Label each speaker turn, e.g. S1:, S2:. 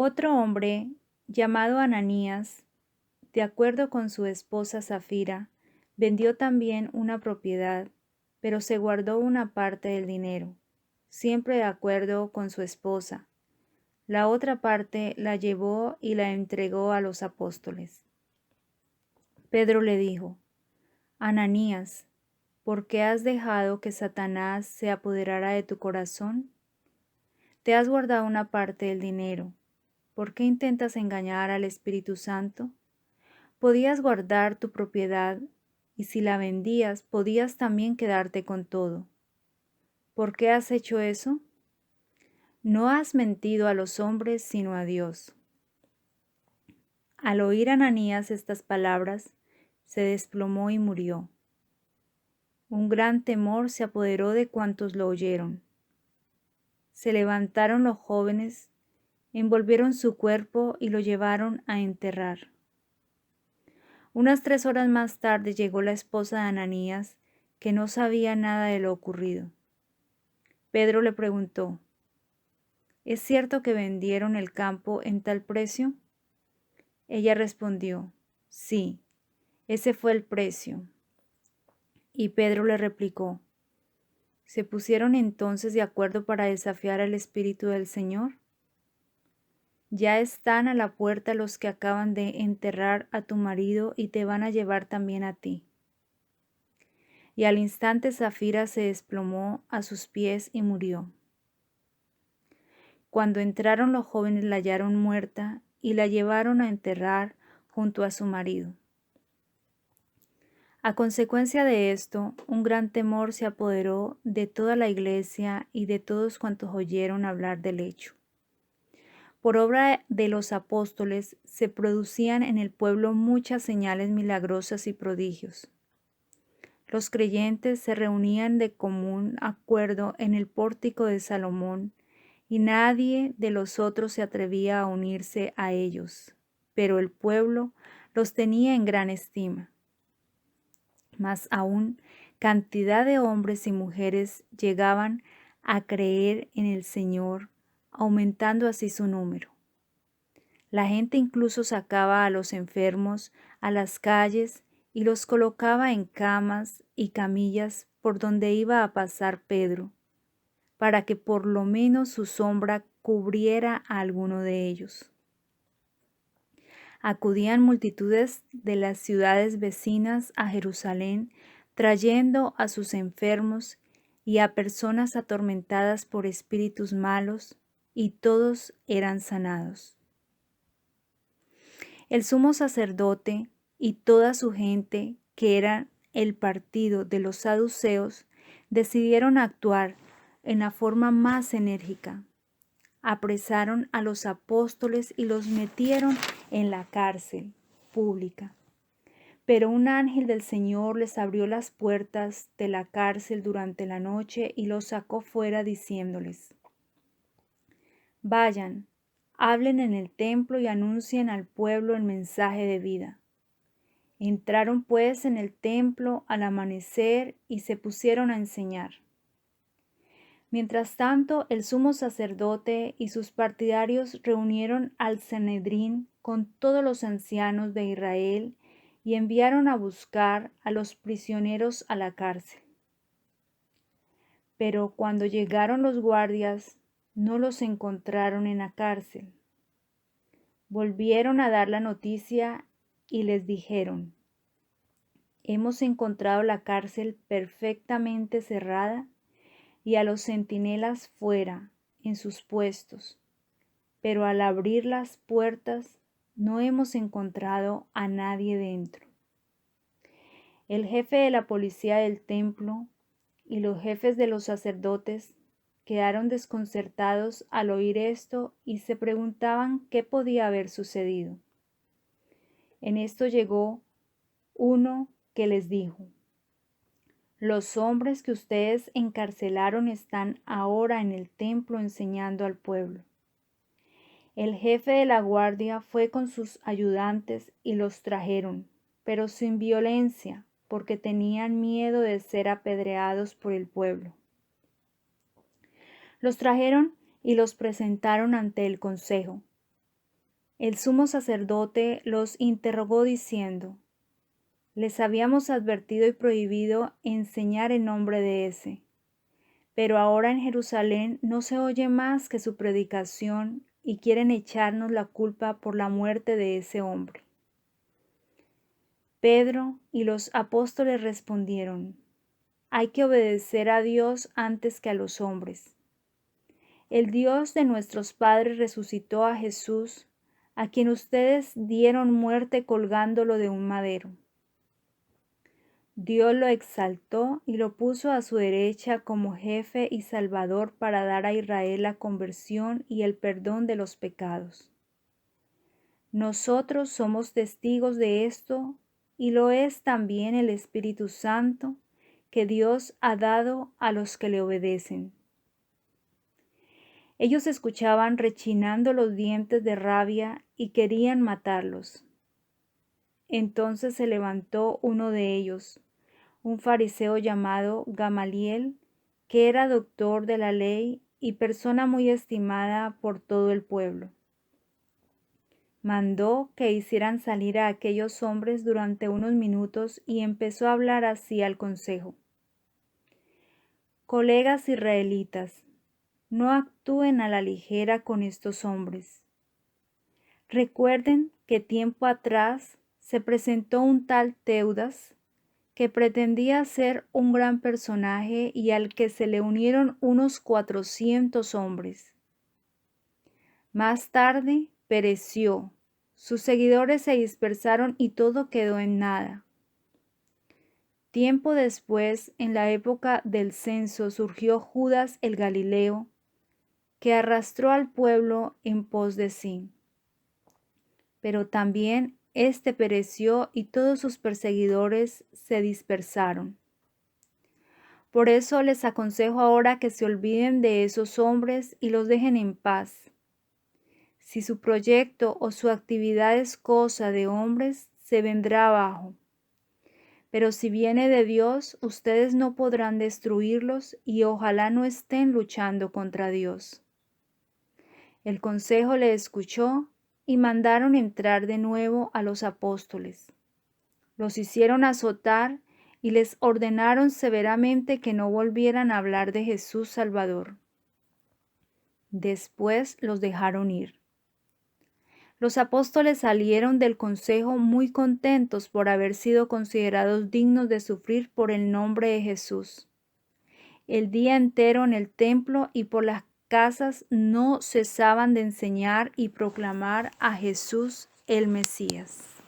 S1: Otro hombre, llamado Ananías, de acuerdo con su esposa Zafira, vendió también una propiedad, pero se guardó una parte del dinero, siempre de acuerdo con su esposa. La otra parte la llevó y la entregó a los apóstoles. Pedro le dijo: Ananías, ¿por qué has dejado que Satanás se apoderara de tu corazón? Te has guardado una parte del dinero. ¿Por qué intentas engañar al Espíritu Santo? Podías guardar tu propiedad y si la vendías podías también quedarte con todo. ¿Por qué has hecho eso? No has mentido a los hombres sino a Dios. Al oír Ananías estas palabras, se desplomó y murió. Un gran temor se apoderó de cuantos lo oyeron. Se levantaron los jóvenes, envolvieron su cuerpo y lo llevaron a enterrar. Unas 3 horas más tarde llegó la esposa de Ananías, que no sabía nada de lo ocurrido. Pedro le preguntó: ¿Es cierto que vendieron el campo en tal precio? Ella respondió: Sí, ese fue el precio. Y Pedro le replicó: ¿Se pusieron entonces de acuerdo para desafiar al Espíritu del Señor? Ya están a la puerta los que acaban de enterrar a tu marido y te van a llevar también a ti. Y al instante Zafira se desplomó a sus pies y murió. Cuando entraron los jóvenes la hallaron muerta y la llevaron a enterrar junto a su marido. A consecuencia de esto, un gran temor se apoderó de toda la iglesia y de todos cuantos oyeron hablar del hecho. Por obra de los apóstoles se producían en el pueblo muchas señales milagrosas y prodigios. Los creyentes se reunían de común acuerdo en el pórtico de Salomón, y nadie de los otros se atrevía a unirse a ellos, pero el pueblo los tenía en gran estima. Más aún, cantidad de hombres y mujeres llegaban a creer en el Señor, aumentando así su número. La gente incluso sacaba a los enfermos a las calles y los colocaba en camas y camillas por donde iba a pasar Pedro, para que por lo menos su sombra cubriera a alguno de ellos. Acudían multitudes de las ciudades vecinas a Jerusalén, trayendo a sus enfermos y a personas atormentadas por espíritus malos, y todos eran sanados. El sumo sacerdote y toda su gente, que era el partido de los saduceos, decidieron actuar en la forma más enérgica. Apresaron a los apóstoles y los metieron en la cárcel pública. Pero un ángel del Señor les abrió las puertas de la cárcel durante la noche y los sacó fuera diciéndoles: Vayan, hablen en el templo y anuncien al pueblo el mensaje de vida. Entraron pues en el templo al amanecer y se pusieron a enseñar. Mientras tanto, el sumo sacerdote y sus partidarios reunieron al Sanedrín con todos los ancianos de Israel y enviaron a buscar a los prisioneros a la cárcel. Pero cuando llegaron los guardias, no los encontraron en la cárcel. Volvieron a dar la noticia y les dijeron: Hemos encontrado la cárcel perfectamente cerrada y a los centinelas fuera, en sus puestos, pero al abrir las puertas no hemos encontrado a nadie dentro. El jefe de la policía del templo y los jefes de los sacerdotes quedaron desconcertados al oír esto y se preguntaban qué podía haber sucedido. En esto llegó uno que les dijo: Los hombres que ustedes encarcelaron están ahora en el templo enseñando al pueblo. El jefe de la guardia fue con sus ayudantes y los trajeron, pero sin violencia, porque tenían miedo de ser apedreados por el pueblo. Los trajeron y los presentaron ante el consejo. El sumo sacerdote los interrogó diciendo: les habíamos advertido y prohibido enseñar en nombre de ese. Pero ahora en Jerusalén no se oye más que su predicación y quieren echarnos la culpa por la muerte de ese hombre. Pedro y los apóstoles respondieron: hay que obedecer a Dios antes que a los hombres. El Dios de nuestros padres resucitó a Jesús, a quien ustedes dieron muerte colgándolo de un madero. Dios lo exaltó y lo puso a su derecha como jefe y salvador para dar a Israel la conversión y el perdón de los pecados. Nosotros somos testigos de esto y lo es también el Espíritu Santo que Dios ha dado a los que le obedecen. Ellos escuchaban rechinando los dientes de rabia y querían matarlos. Entonces se levantó uno de ellos, un fariseo llamado Gamaliel, que era doctor de la ley y persona muy estimada por todo el pueblo. Mandó que hicieran salir a aquellos hombres durante unos minutos y empezó a hablar así al consejo: colegas israelitas, no actúen a la ligera con estos hombres. Recuerden que tiempo atrás se presentó un tal Teudas, que pretendía ser un gran personaje y al que se le unieron unos 400 hombres. Más tarde pereció, sus seguidores se dispersaron y todo quedó en nada. Tiempo después, en la época del censo, surgió Judas el Galileo, que arrastró al pueblo en pos de sí. Pero también éste pereció y todos sus perseguidores se dispersaron. Por eso les aconsejo ahora que se olviden de esos hombres y los dejen en paz. Si su proyecto o su actividad es cosa de hombres, se vendrá abajo. Pero si viene de Dios, ustedes no podrán destruirlos y ojalá no estén luchando contra Dios. El consejo le escuchó y mandaron entrar de nuevo a los apóstoles. Los hicieron azotar y les ordenaron severamente que no volvieran a hablar de Jesús Salvador. Después los dejaron ir. Los apóstoles salieron del consejo muy contentos por haber sido considerados dignos de sufrir por el nombre de Jesús. El día entero en el templo y por las casas no cesaban de enseñar y proclamar a Jesús el Mesías.